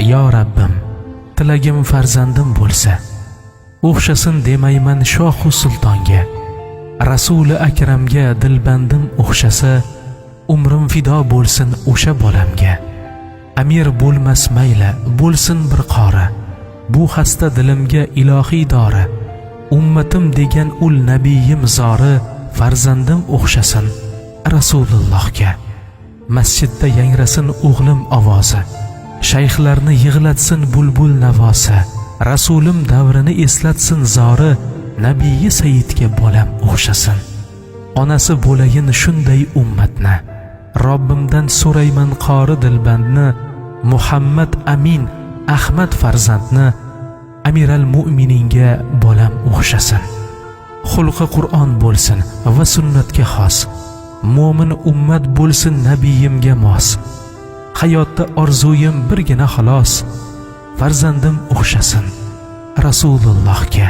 yo Rabbim, tilagim farzandim bo'lsa, o'xshasin demayman shohu sultonga. Rasuli akramga dilbandim o'xshasa, umrim fido bo'lsin o'sha bolamga. Amir bo'lmas mayli, bo'lsin bir qori, bu xasta dilimga ilohiy dori. Ummatim degan ul nabiyim zori, farzandim o'xshasin Rasulullohga. Masjidda yangrasin o'g'lim ovozi, shayxlarni yig'latsin bulbul navosi. Rasulim davrini eslatsin zori, nabiyi sayyidga bolam o'xshasin. Onasi bo'layin shunday ummatni, Robbimdan so'rayman qori dilbandni. Muhammad Amin Ahmad farzandni, Amiral Mu'mininga bolam o'xshasin. Xulqi Qur'on bo'lsin va sunnatga xos, mo'min ummat bo'lsin nabiyimga mos. Hayotda orzuyim birgina xolos, farzandim o'xshasin Rasulullohga.